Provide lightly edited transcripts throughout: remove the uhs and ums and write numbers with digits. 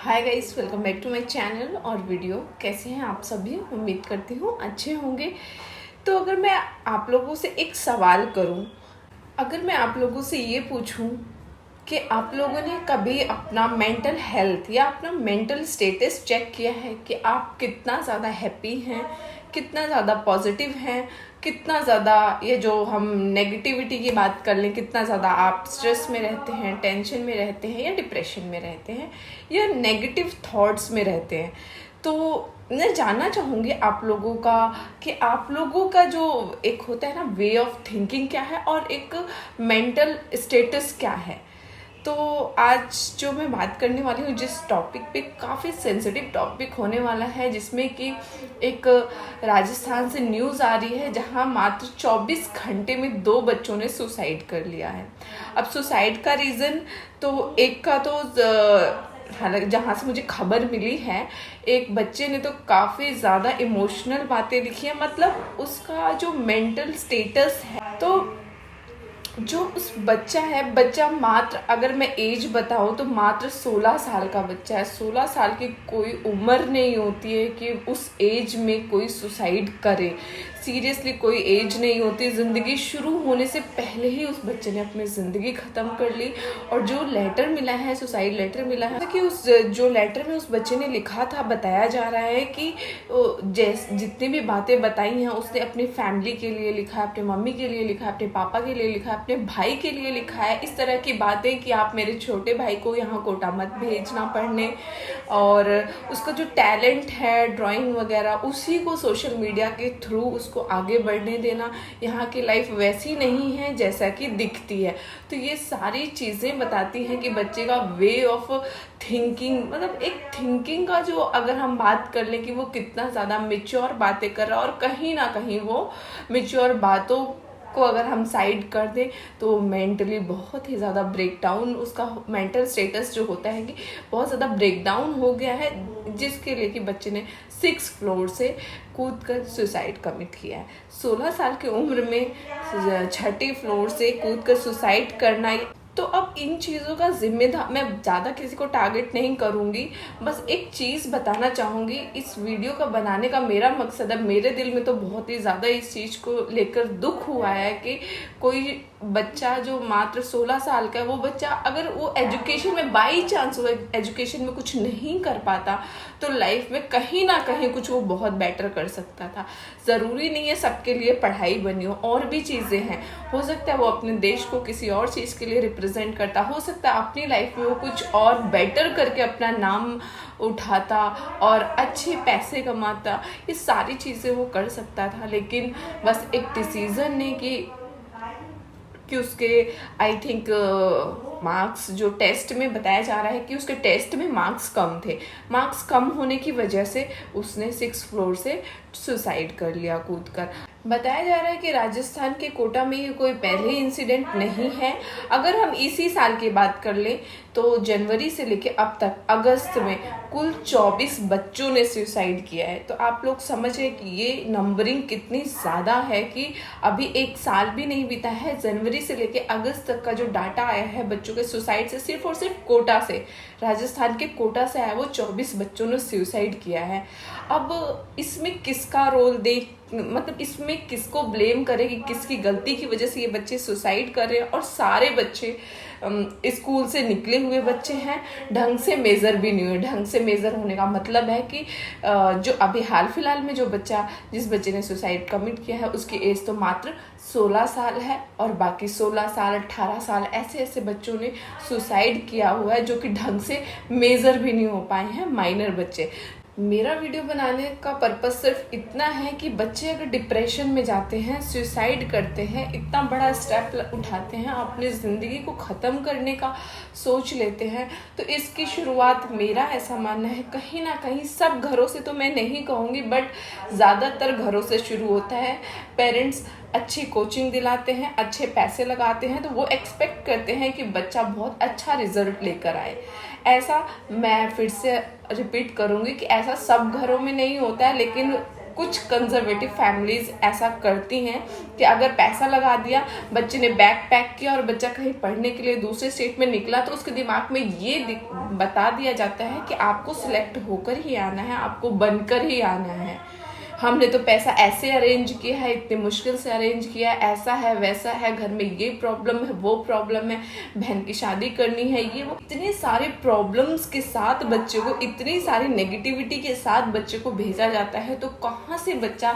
Hi guys, welcome back to my channel और video. कैसे हैं आप सभी? उम्मीद करती हूँ अच्छे होंगे। तो अगर मैं आप लोगों से एक सवाल करूँ, अगर मैं आप लोगों से ये पूछूं कि आप लोगों ने कभी अपना मेंटल हेल्थ या अपना मेंटल स्टेटस चेक किया है कि आप कितना ज़्यादा हैप्पी हैं, कितना ज़्यादा पॉजिटिव हैं, कितना ज़्यादा ये जो हम नेगेटिविटी की बात कर लें, कितना ज़्यादा आप स्ट्रेस में रहते हैं, टेंशन में रहते हैं या डिप्रेशन में रहते हैं या नेगेटिव थॉट्स में रहते हैं। तो मैं जानना चाहूँगी आप लोगों का कि आप लोगों का जो एक होता है ना वे ऑफ थिंकिंग क्या है और एक मेंटल स्टेटस क्या है। तो आज जो मैं बात करने वाली हूँ जिस टॉपिक पे, काफ़ी सेंसिटिव टॉपिक होने वाला है, जिसमें कि एक राजस्थान से न्यूज़ आ रही है जहाँ मात्र 24 घंटे में 2 बच्चों ने सुसाइड कर लिया है। अब सुसाइड का रीज़न तो एक का तो हालांकि जहाँ से मुझे खबर मिली है, एक बच्चे ने तो काफ़ी ज़्यादा इमोशनल बातें लिखी है। मतलब उसका जो मेंटल स्टेटस है, तो जो उस बच्चा है, बच्चा मात्र, अगर मैं एज बताऊँ तो मात्र 16 साल का बच्चा है। 16 साल की कोई उम्र नहीं होती है कि उस एज में कोई सुसाइड करे। सीरियसली कोई एज नहीं होती। ज़िंदगी शुरू होने से पहले ही उस बच्चे ने अपनी ज़िंदगी ख़त्म कर ली। और जो लेटर मिला है, सुसाइड लेटर मिला है, कि उस जो लेटर में उस बच्चे ने लिखा था, बताया जा रहा है कि जितनी भी बातें बताई हैं उसने अपनी फैमिली के लिए लिखा है, अपने मम्मी के लिए लिखा है, अपने पापा के लिए लिखा है, अपने भाई के लिए लिखा है। इस तरह की बातें कि आप मेरे छोटे भाई को यहाँ कोटा मत भेजना पढ़ने, और उसका जो टैलेंट है ड्राइंग वगैरह, उसी को सोशल मीडिया के थ्रू उसको आगे बढ़ने देना। यहाँ की लाइफ वैसी नहीं है जैसा कि दिखती है। तो ये सारी चीज़ें बताती हैं कि बच्चे का वे ऑफ थिंकिंग, मतलब एक थिंकिंग का जो अगर हम बात कर लें कि वो कितना ज़्यादा मेच्योर बातें कर रहा है, और कहीं ना कहीं वो मेच्योर बातों को अगर हम साइड कर दें तो मेंटली बहुत ही ज़्यादा ब्रेकडाउन, उसका मेंटल स्टेटस जो होता है कि बहुत ज़्यादा ब्रेकडाउन हो गया है, जिसके लिए कि बच्चे ने 6 फ्लोर से कूद कर सुसाइड कमिट किया है। 16 साल की उम्र में 6ठी फ्लोर से कूद कर सुसाइड करना। तो अब इन चीज़ों का जिम्मेदार, मैं ज़्यादा किसी को टारगेट नहीं करूँगी, बस एक चीज़ बताना चाहूँगी। इस वीडियो का बनाने का मेरा मकसद है, मेरे दिल में तो बहुत ही ज़्यादा इस चीज़ को लेकर दुख हुआ है कि कोई बच्चा जो मात्र 16 साल का है, वो बच्चा अगर वो एजुकेशन में बाई चांस वो एजुकेशन में कुछ नहीं कर पाता तो लाइफ में कहीं ना कहीं कुछ वो बहुत बेटर कर सकता था। ज़रूरी नहीं है सबके लिए पढ़ाई बनी हो, और भी चीज़ें हैं। हो सकता है वो अपने देश को किसी और चीज़ के लिए रिप्रेजेंट करता, हो सकता है अपनी लाइफ में वो कुछ और बेटर करके अपना नाम उठाता और अच्छे पैसे कमाता। ये सारी चीज़ें वो कर सकता था, लेकिन बस एक डिसीज़न ने कि उसके आई थिंक मार्क्स, जो टेस्ट में बताया जा रहा है कि उसके टेस्ट में मार्क्स कम थे। मार्क्स कम होने की वजह से उसने 6 फ्लोर से सुसाइड कर लिया कूदकर। बताया जा रहा है कि राजस्थान के कोटा में ये कोई पहले इंसिडेंट नहीं है। अगर हम इसी साल की बात कर लें तो जनवरी से लेके अब तक अगस्त में कुल 24 बच्चों ने सुसाइड किया है। तो आप लोग समझिए कि ये नंबरिंग कितनी ज़्यादा है कि अभी 1 साल भी नहीं बीता है, जनवरी से लेके अगस्त तक का जो डाटा आया है बच्चों के सुसाइड से, सिर्फ और सिर्फ कोटा से, राजस्थान के कोटा से आया, वो 24 बच्चों ने सुसाइड किया है। अब इसमें किसका रोल मतलब इसमें किसको ब्लेम करें कि किसकी गलती की वजह से ये बच्चे सुसाइड कर रहे हैं। और सारे बच्चे स्कूल से निकले हुए बच्चे हैं, ढंग से मेज़र भी नहीं हुए। ढंग से मेज़र होने का मतलब है कि जो अभी हाल फिलहाल में जिस बच्चे ने सुसाइड कमिट किया है उसकी एज तो मात्र 16 साल है, और बाकी 16 साल 18 साल ऐसे बच्चों ने सुसाइड किया हुआ है जो कि ढंग से मेज़र भी नहीं हो पाए हैं, माइनर बच्चे। मेरा वीडियो बनाने का पर्पस सिर्फ इतना है कि बच्चे अगर डिप्रेशन में जाते हैं, सुसाइड करते हैं, इतना बड़ा स्टेप उठाते हैं, अपनी ज़िंदगी को ख़त्म करने का सोच लेते हैं, तो इसकी शुरुआत, मेरा ऐसा मानना है, कहीं ना कहीं सब घरों से तो मैं नहीं कहूँगी बट ज़्यादातर घरों से शुरू होता है। पेरेंट्स अच्छी कोचिंग दिलाते हैं, अच्छे पैसे लगाते हैं, तो वो एक्सपेक्ट करते हैं कि बच्चा बहुत अच्छा रिजल्ट लेकर आए। ऐसा मैं फिर से रिपीट करूँगी कि ऐसा सब घरों में नहीं होता है, लेकिन कुछ कंजर्वेटिव फैमिलीज ऐसा करती हैं कि अगर पैसा लगा दिया, बच्चे ने बैग पैक किया और बच्चा कहीं पढ़ने के लिए दूसरे स्टेट में निकला, तो उसके दिमाग में ये बता दिया जाता है कि आपको सिलेक्ट होकर ही आना है, आपको बनकर ही आना है। हमने तो पैसा ऐसे अरेंज किया है, इतने मुश्किल से अरेंज किया है, ऐसा है वैसा है, घर में ये प्रॉब्लम है वो प्रॉब्लम है, बहन की शादी करनी है, ये वो, इतने सारे प्रॉब्लम्स के साथ बच्चे को, इतनी सारी नेगेटिविटी के साथ बच्चे को भेजा जाता है। तो कहाँ से बच्चा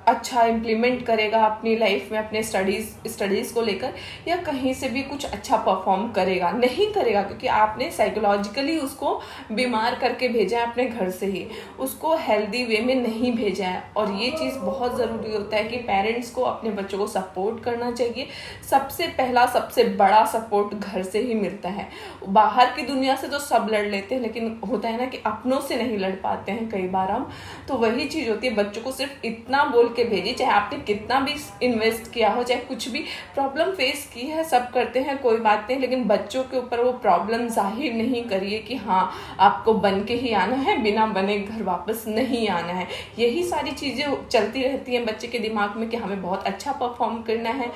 अच्छा इम्प्लीमेंट करेगा अपनी लाइफ में, अपने स्टडीज़ को लेकर, या कहीं से भी कुछ अच्छा परफॉर्म करेगा? नहीं करेगा, क्योंकि आपने साइकोलॉजिकली उसको बीमार करके भेजा है अपने घर से ही, उसको हेल्दी वे में नहीं भेजा है। और ये चीज़ बहुत ज़रूरी होता है कि पेरेंट्स को अपने बच्चों को सपोर्ट करना चाहिए। सबसे पहला सबसे बड़ा सपोर्ट घर से ही मिलता है। बाहर की दुनिया से तो सब लड़ लेते हैं, लेकिन होता है ना कि अपनों से नहीं लड़ पाते हैं कई बार हम। तो वही चीज़ होती है, बच्चों को सिर्फ इतना बोल के भेजिए, चाहे आपने कितना भी इन्वेस्ट किया हो, चाहे कुछ भी प्रॉब्लम फेस की है, सब करते हैं कोई बात नहीं, लेकिन बच्चों के ऊपर वो प्रॉब्लम जाहिर नहीं करिए कि हाँ आपको बन के ही आना है, बिना बने घर वापस नहीं आना है। यही सारी चीज़ें चलती रहती हैं बच्चे के दिमाग में कि हमें बहुत अच्छा परफॉर्म करना है।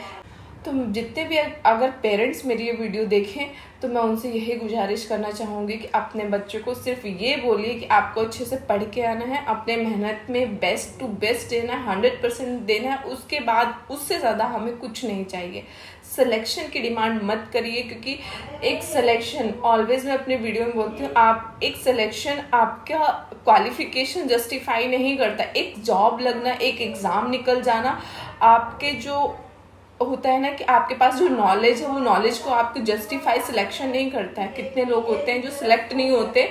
तो जितने भी अगर पेरेंट्स मेरी ये वीडियो देखें तो मैं उनसे यही गुजारिश करना चाहूँगी कि अपने बच्चों को सिर्फ ये बोलिए कि आपको अच्छे से पढ़ के आना है, अपने मेहनत में बेस्ट टू बेस्ट देना है, 100% देना है, उसके बाद उससे ज़्यादा हमें कुछ नहीं चाहिए। सिलेक्शन की डिमांड मत करिए, क्योंकि एक सिलेक्शन, ऑलवेज मैं अपने वीडियो में बोलती हूँ, आप एक सिलेक्शन आपका क्वालिफिकेशन जस्टिफाई नहीं करता। एक जॉब लगना, एक एग्ज़ाम निकल जाना, आपके जो होता है ना कि आपके पास जो नॉलेज है वो नॉलेज को आपको जस्टिफाई सिलेक्शन नहीं करता है। कितने लोग होते हैं जो सिलेक्ट नहीं होते,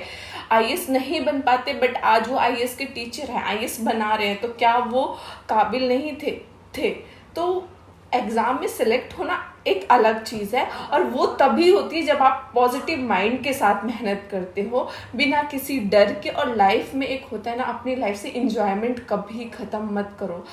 आईएएस नहीं बन पाते, बट आज वो आईएएस के टीचर हैं, आईएएस बना रहे हैं, तो क्या वो काबिल नहीं थे? तो एग्ज़ाम में सिलेक्ट होना एक अलग चीज़ है, और वो तभी होती है जब आप पॉजिटिव माइंड के साथ मेहनत करते हो, बिना किसी डर के। और लाइफ में एक होता है ना, अपनी लाइफ से इंजॉयमेंट कभी ख़त्म मत करो।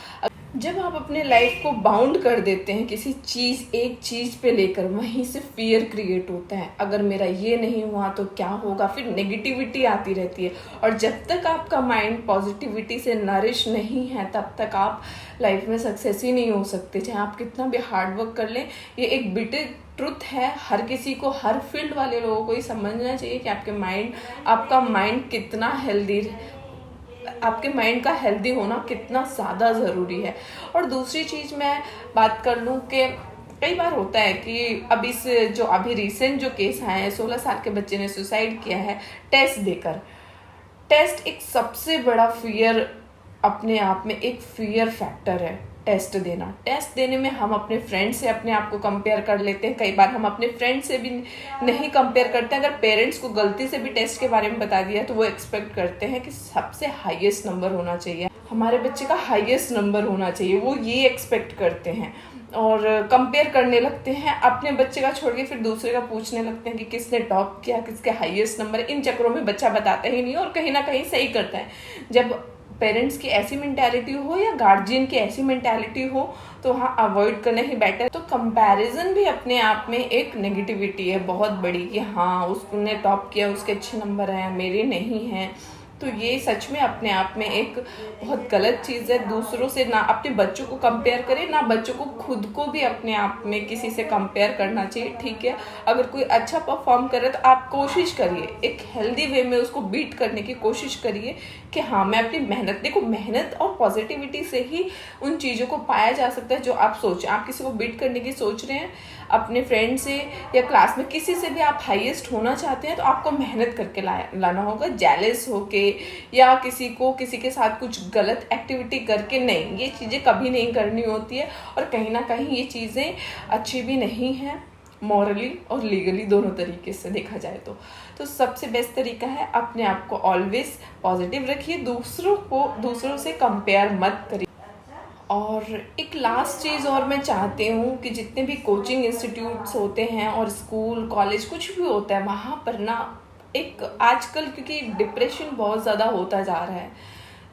जब आप अपने लाइफ को बाउंड कर देते हैं किसी चीज़, एक चीज़ पे लेकर, वहीं से फियर क्रिएट होता है। अगर मेरा ये नहीं हुआ तो क्या होगा, फिर नेगेटिविटी आती रहती है। और जब तक आपका माइंड पॉजिटिविटी से नरिश नहीं है, तब तक आप लाइफ में सक्सेस ही नहीं हो सकते, चाहे आप कितना भी हार्ड वर्क कर लें। ये एक बिटर ट्रुथ है, हर किसी को, हर फील्ड वाले लोगों को ही समझना चाहिए कि आपका माइंड कितना हेल्दी, आपके माइंड का हेल्दी होना कितना ज़्यादा ज़रूरी है। और दूसरी चीज़ मैं बात कर लूँ कि कई बार होता है कि अभी रिसेंट जो केस आए हैं, 16 साल के बच्चे ने सुसाइड किया है टेस्ट देकर। टेस्ट एक सबसे बड़ा फियर, अपने आप में एक फियर फैक्टर है टेस्ट देना। टेस्ट देने में हम अपने फ्रेंड से अपने आप को कंपेयर कर लेते हैं, कई बार हम अपने फ्रेंड से भी नहीं कंपेयर करते हैं। अगर पेरेंट्स को गलती से भी टेस्ट के बारे में बता दिया तो वो एक्सपेक्ट करते हैं कि सबसे हाईएस्ट नंबर होना चाहिए, हमारे बच्चे का हाईएस्ट नंबर होना चाहिए, वो ये एक्सपेक्ट करते हैं। और कंपेयर करने लगते हैं, अपने बच्चे का छोड़ के फिर दूसरे का पूछने लगते हैं कि किसने टॉप किया, किसके हाईएस्ट नंबर। इन चक्करों में बच्चा बताता ही नहीं, और कहीं ना कहीं सही करता है। जब पेरेंट्स की ऐसी मेंटालिटी हो या गार्जियन की ऐसी मेंटालिटी हो तो हाँ, अवॉइड करना ही बेटर। तो कंपैरिजन भी अपने आप में एक नेगेटिविटी है बहुत बड़ी, कि हाँ उसने टॉप किया, उसके अच्छे नंबर हैं, मेरे नहीं हैं। तो ये सच में अपने आप में एक बहुत गलत चीज़ है। दूसरों से ना अपने बच्चों को कंपेयर करें, ना बच्चों को खुद को भी अपने आप में किसी से कंपेयर करना चाहिए। ठीक है, अगर कोई अच्छा परफॉर्म करे तो आप कोशिश करिए, एक हेल्दी वे में उसको बीट करने की कोशिश करिए कि हाँ मैं अपनी मेहनत और पॉजिटिविटी से ही उन चीज़ों को पाया जा सकता है जो आप सोचें। आप किसी को बीट करने की सोच रहे हैं, अपने फ्रेंड से या क्लास में किसी से भी आप हाईएस्ट होना चाहते हैं, तो आपको मेहनत करके लाना होगा, जेलस होके या किसी के साथ कुछ गलत एक्टिविटी करके नहीं। ये चीज़ें कभी नहीं करनी होती है, और कहीं ना कहीं ये चीज़ें अच्छी भी नहीं हैं, मॉरली और लीगली दोनों तरीके से देखा जाए तो सबसे बेस्ट तरीका है अपने आप को ऑलवेज पॉजिटिव रखिए, दूसरों से कंपेयर मत करिए। और एक लास्ट चीज़ और मैं चाहती हूँ कि जितने भी कोचिंग इंस्टीट्यूट्स होते हैं और स्कूल कॉलेज कुछ भी होता है, वहाँ पर ना एक आजकल क्योंकि डिप्रेशन बहुत ज़्यादा होता जा रहा है,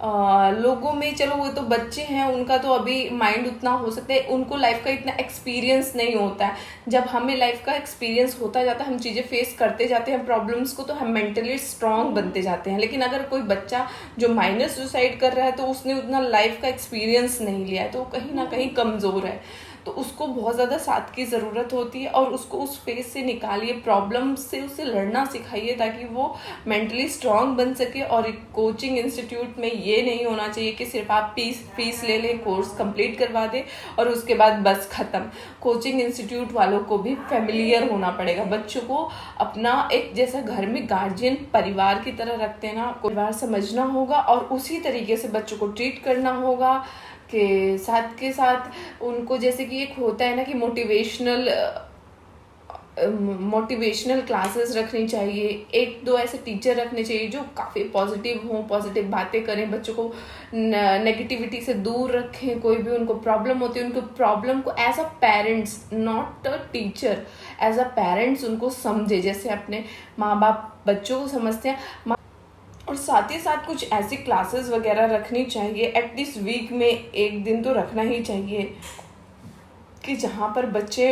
लोगों में, चलो वो तो बच्चे हैं, उनका तो अभी माइंड उतना हो सकता है, उनको लाइफ का इतना एक्सपीरियंस नहीं होता है। जब हमें लाइफ का एक्सपीरियंस होता जाता है, हम चीज़ें फेस करते जाते हैं प्रॉब्लम्स को, तो हम मेंटली स्ट्रांग बनते जाते हैं। लेकिन अगर कोई बच्चा जो माइनर सुसाइड कर रहा है, तो उसने उतना लाइफ का एक्सपीरियंस नहीं लिया है, तो कहीं ना कहीं कमज़ोर है। तो उसको बहुत ज़्यादा साथ की ज़रूरत होती है, और उसको उस फेज से निकालिए, प्रॉब्लम से उसे लड़ना सिखाइए, ताकि वो मेंटली स्ट्रांग बन सके। और एक कोचिंग इंस्टीट्यूट में ये नहीं होना चाहिए कि सिर्फ आप फीस ले लें, कोर्स कंप्लीट करवा दें और उसके बाद बस ख़त्म। कोचिंग इंस्टीट्यूट वालों को भी फेमिलियर होना पड़ेगा, बच्चों को अपना एक जैसा घर में गार्जियन परिवार की तरह रखते हैं ना, परिवार समझना होगा और उसी तरीके से बच्चों को ट्रीट करना होगा। के साथ उनको, जैसे कि एक होता है ना कि मोटिवेशनल क्लासेस रखनी चाहिए, एक दो ऐसे टीचर रखने चाहिए जो काफ़ी पॉजिटिव हों, पॉजिटिव बातें करें, बच्चों को नेगेटिविटी से दूर रखें। कोई भी उनको प्रॉब्लम होती है, उनको प्रॉब्लम को as a parents, not a teacher, as a parents उनको समझे, जैसे अपने माँ बाप बच्चों को समझते हैं। और साथ ही साथ कुछ ऐसी क्लासेस वगैरह रखनी चाहिए, एटलीस्ट वीक में एक दिन तो रखना ही चाहिए, कि जहाँ पर बच्चे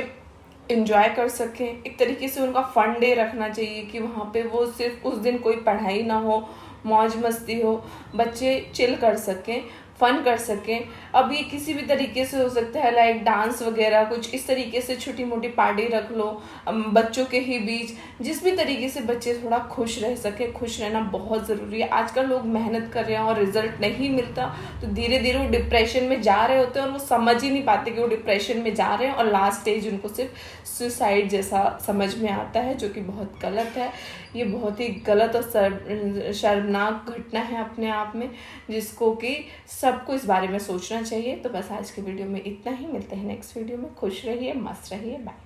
इंजॉय कर सकें। एक तरीके से उनका फन डे रखना चाहिए, कि वहाँ पे वो सिर्फ उस दिन कोई पढ़ाई ना हो, मौज मस्ती हो, बच्चे चिल कर सकें, फन कर सकें। अब ये किसी भी तरीके से हो सकता है, लाइक डांस वगैरह, कुछ इस तरीके से छोटी मोटी पार्टी रख लो बच्चों के ही बीच, जिस भी तरीके से बच्चे थोड़ा खुश रह सके। खुश रहना बहुत ज़रूरी है। आजकल लोग मेहनत कर रहे हैं और रिजल्ट नहीं मिलता, तो धीरे धीरे वो डिप्रेशन में जा रहे होते हैं, और वो समझ ही नहीं पाते कि वो डिप्रेशन में जा रहे हैं, और लास्ट स्टेज उनको सिर्फ सुसाइड जैसा समझ में आता है, जो कि बहुत गलत है। ये बहुत ही गलत और शर्मनाक घटना है अपने आप में, जिसको कि सबको इस बारे में सोचना चाहिए। तो बस आज के वीडियो में इतना ही, मिलते हैं नेक्स्ट वीडियो में। खुश रहिए, मस्त रहिए, बाय।